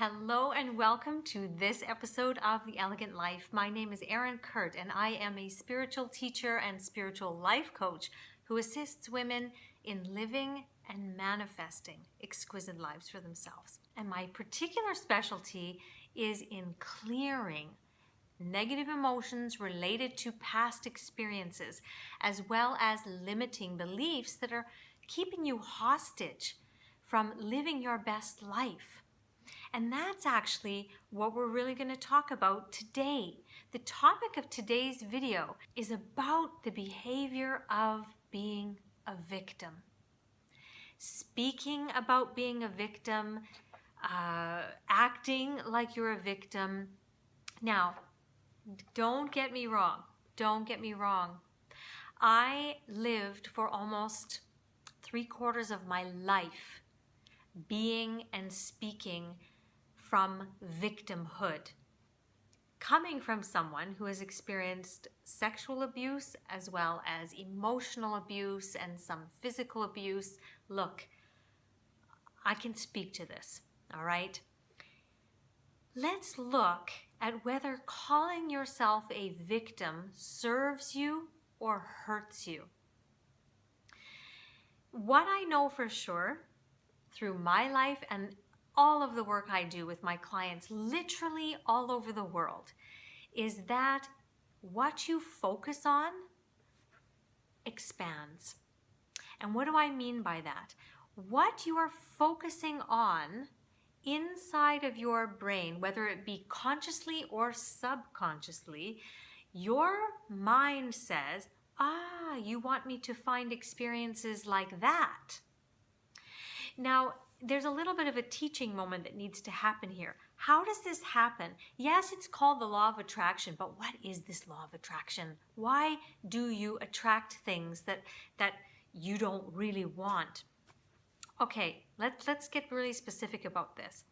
Hello and welcome to this episode of The Elegant Life. My name is Erin Kurt and I am a spiritual teacher and spiritual life coach who assists women in living and manifesting exquisite lives for themselves. And my particular specialty is in clearing negative emotions related to past experiences, as well as limiting beliefs that are keeping you hostage from living your best life. And that's actually what we're really going to talk about today. The topic of today's video is about the behavior of being a victim. Speaking about being a victim, acting like you're a victim. Now, don't get me wrong. Don't get me wrong. I lived for almost 3/4 of my life being and speaking from victimhood, coming from someone who has experienced sexual abuse as well as emotional abuse and some physical abuse. Look, I can speak to this, all right? Let's look at whether calling yourself a victim serves you or hurts you. What I know for sure through my life and all of the work I do with my clients literally all over the world is that what you focus on expands. And what do I mean by that? What you are focusing on inside of your brain, whether it be consciously or subconsciously, your mind says, you want me to find experiences like that. Now, there's a little bit of a teaching moment that needs to happen here. How does this happen? Yes, it's called the law of attraction, but what is this law of attraction? Why do you attract things that you don't really want? Okay, let's get really specific about this.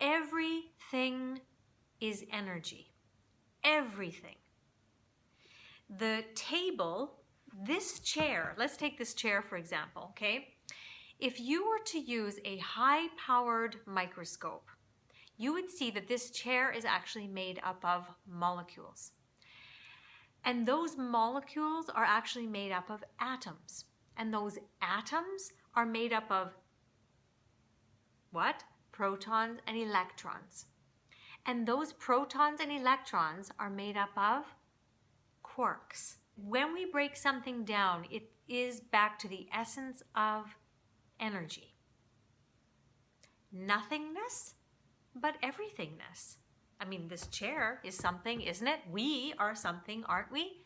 Everything is energy. Everything. The table, this chair, let's take this chair for example, okay? If you were to use a high-powered microscope, you would see that this chair is actually made up of molecules. And those molecules are actually made up of atoms. And those atoms are made up of what? Protons and electrons. And those protons and electrons are made up of quarks. When we break something down, it is back to the essence of energy. Nothingness, but everythingness. I mean, this chair is something, isn't it? We are something, aren't we?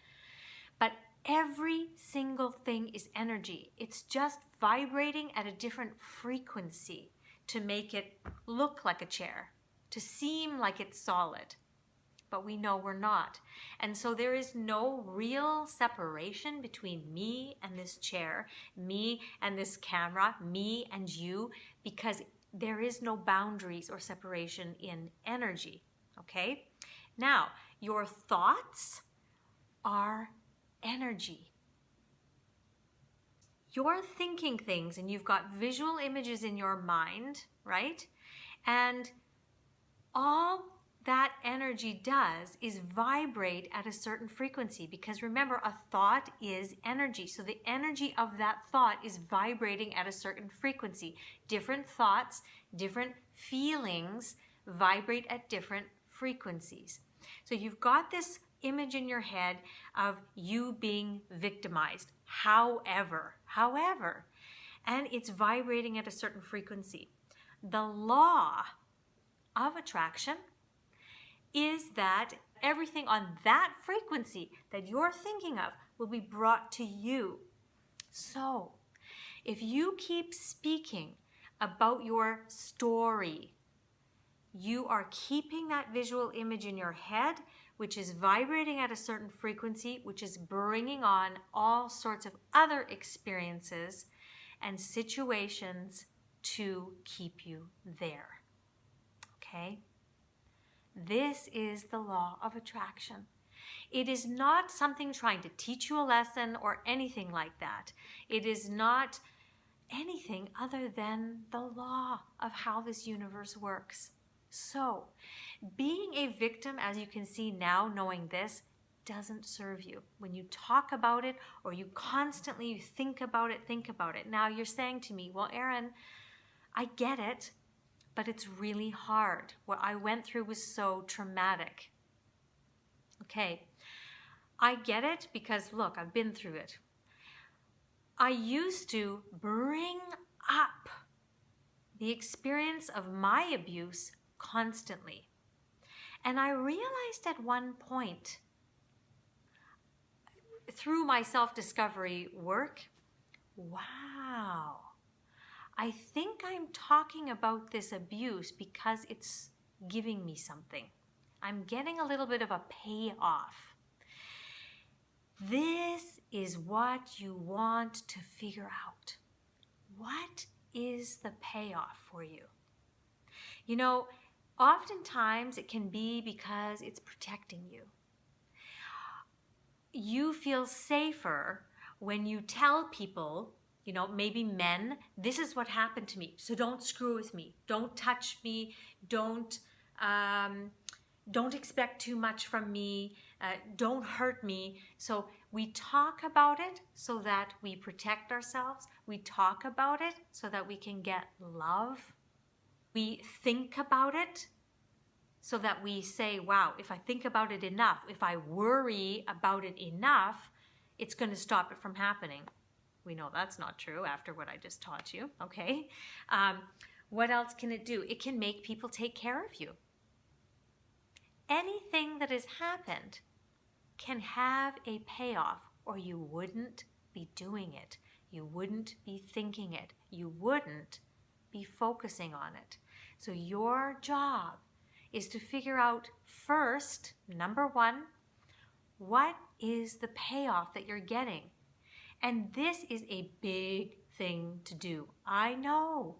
But every single thing is energy. It's just vibrating at a different frequency to make it look like a chair, to seem like it's solid. But we know we're not. And so there is no real separation between me and this chair, me and this camera, me and you, because there is no boundaries or separation in energy, okay? Now, your thoughts are energy. You're thinking things and you've got visual images in your mind, right? And all that energy does is vibrate at a certain frequency, because remember, a thought is energy. So the energy of that thought is vibrating at a certain frequency. Different thoughts, different feelings vibrate at different frequencies. So you've got this image in your head of you being victimized. However, and it's vibrating at a certain frequency. The law of attraction is that everything on that frequency that you're thinking of will be brought to you. So, if you keep speaking about your story, you are keeping that visual image in your head, which is vibrating at a certain frequency, which is bringing on all sorts of other experiences and situations to keep you there. Okay? This is the law of attraction. It is not something trying to teach you a lesson or anything like that. It is not anything other than the law of how this universe works. So, being a victim, as you can see now, knowing this, doesn't serve you. When you talk about it or you constantly think about it. Now you're saying to me, well, Erin, I get it, but it's really hard. What I went through was so traumatic. Okay, I get it because look, I've been through it. I used to bring up the experience of my abuse constantly. And I realized at one point, through my self-discovery work, wow, I think I'm talking about this abuse because it's giving me something. I'm getting a little bit of a payoff. This is what you want to figure out. What is the payoff for you? You know, oftentimes it can be because it's protecting you. You feel safer when you tell people, you know, maybe men, this is what happened to me, so don't screw with me, don't touch me, don't expect too much from me, don't hurt me. So we talk about it so that we protect ourselves. We talk about it so that we can get love. We think about it so that we say, wow, if I think about it enough, if I worry about it enough, it's going to stop it from happening. We know that's not true after what I just taught you, okay? What else can it do? It can make people take care of you. Anything that has happened can have a payoff, or you wouldn't be doing it. You wouldn't be thinking it. You wouldn't be focusing on it. So your job is to figure out first, number one, what is the payoff that you're getting? And this is a big thing to do. I know,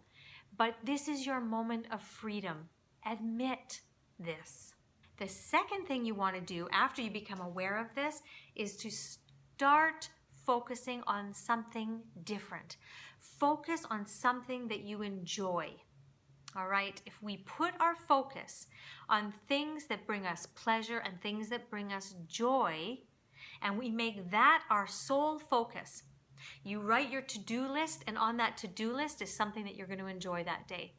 but this is your moment of freedom. Admit this. The second thing you want to do after you become aware of this is to start focusing on something different. Focus on something that you enjoy. All right, if we put our focus on things that bring us pleasure and things that bring us joy, and we make that our sole focus, you write your to-do list, and on that to-do list is something that you're going to enjoy that day.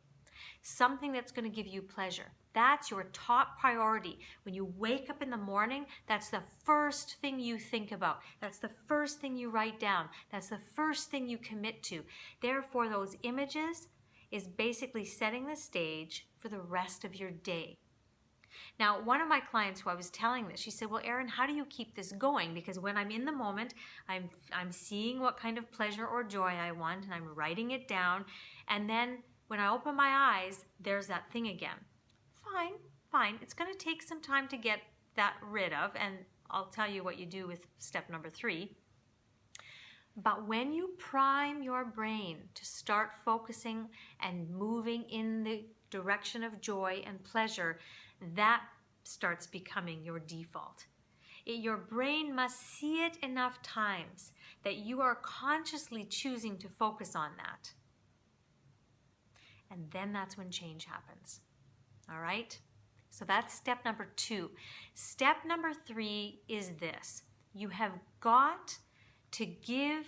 Something that's going to give you pleasure. That's your top priority. When you wake up in the morning, that's the first thing you think about. That's the first thing you write down. That's the first thing you commit to. Therefore, those images is basically setting the stage for the rest of your day. Now, one of my clients who I was telling this, she said, well, Erin, how do you keep this going? Because when I'm in the moment, I'm seeing what kind of pleasure or joy I want, and I'm writing it down. And then when I open my eyes, there's that thing again. Fine. It's going to take some time to get that rid of, and I'll tell you what you do with step number 3. But when you prime your brain to start focusing and moving in the direction of joy and pleasure, that starts becoming your default. Your brain must see it enough times that you are consciously choosing to focus on that. And then that's when change happens. All right? So that's step number 2. Step number 3 is this. You have got to give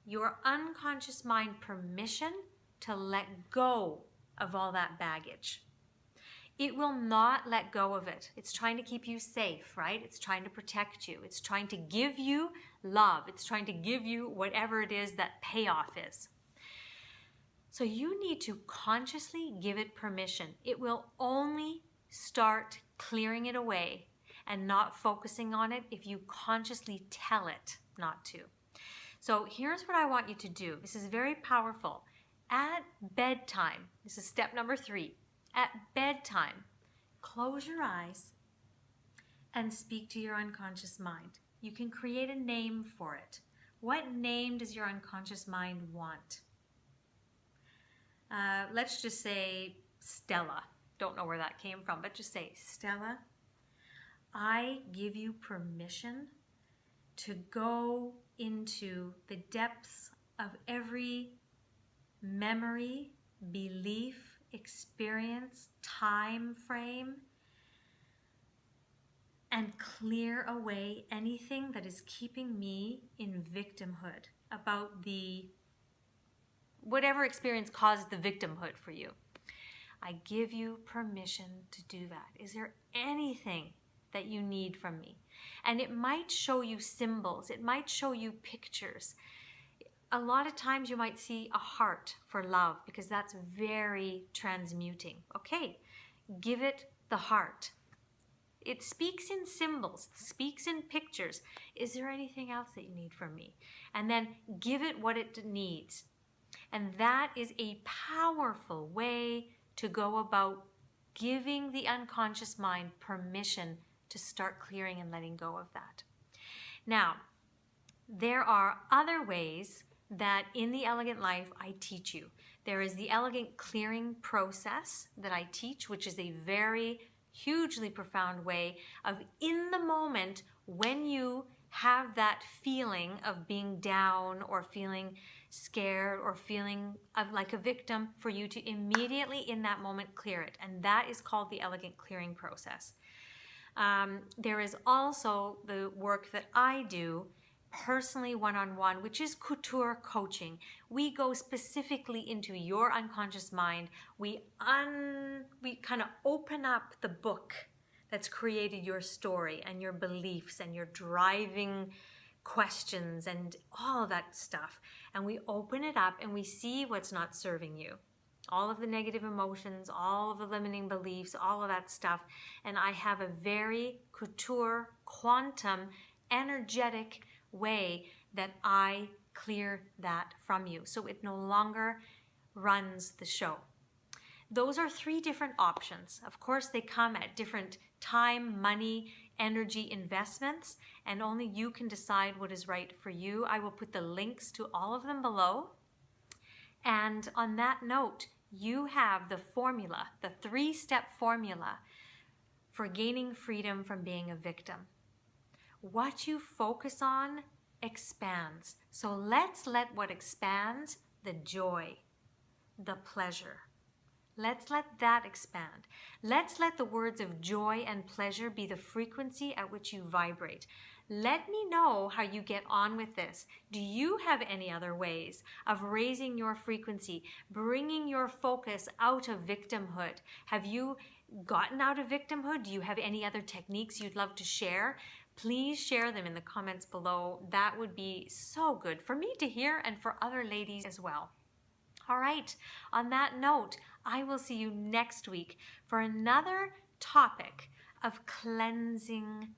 your unconscious mind permission to let go of all that baggage. It will not let go of it. It's trying to keep you safe, right? It's trying to protect you. It's trying to give you love. It's trying to give you whatever it is that payoff is. So you need to consciously give it permission. It will only start clearing it away and not focusing on it if you consciously tell it not to. So here's what I want you to do. This is very powerful. At bedtime, this is step number 3. At bedtime, close your eyes and speak to your unconscious mind. You can create a name for it. What name does your unconscious mind want? Let's just say Stella. Don't know where that came from, but just say, Stella, I give you permission to go into the depths of every memory, belief, experience, time frame, and clear away anything that is keeping me in victimhood about the whatever experience caused the victimhood for you. I give you permission to do that. Is there anything that you need from me? And it might show you symbols. It might show you pictures. A lot of times you might see a heart for love because that's very transmuting. Okay, give it the heart. It speaks in symbols, speaks in pictures. Is there anything else that you need from me? And then give it what it needs. And that is a powerful way to go about giving the unconscious mind permission to start clearing and letting go of that. Now, there are other ways that in the Elegant Life I teach you. There is the elegant clearing process that I teach, which is a very hugely profound way of, in the moment when you have that feeling of being down or feeling scared or feeling like a victim, for you to immediately in that moment clear it. And that is called the elegant clearing process. There is also the work that I do personally one-on-one, which is couture coaching. We go specifically into your unconscious mind. We kind of open up the book that's created your story and your beliefs and your driving questions and all of that stuff. And we open it up and we see what's not serving you. All of the negative emotions, all of the limiting beliefs, all of that stuff. And I have a very couture, quantum, energetic way that I clear that from you, so it no longer runs the show. Those are 3 different options. Of course, they come at different time, money, energy investments, and only you can decide what is right for you. I will put the links to all of them below. And on that note, you have the formula, the 3-step formula for gaining freedom from being a victim. What you focus on expands. So let's let what expands, the joy, the pleasure. Let's let that expand. Let's let the words of joy and pleasure be the frequency at which you vibrate. Let me know how you get on with this. Do you have any other ways of raising your frequency, bringing your focus out of victimhood? Have you gotten out of victimhood? Do you have any other techniques you'd love to share? Please share them in the comments below. That would be so good for me to hear and for other ladies as well. All right, on that note, I will see you next week for another topic of cleansing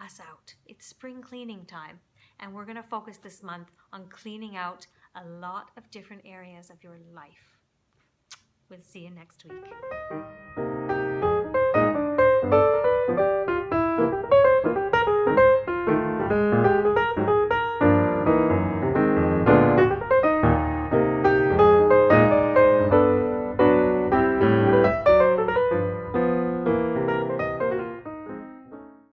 us out. It's spring cleaning time, and we're going to focus this month on cleaning out a lot of different areas of your life. We'll see you next week.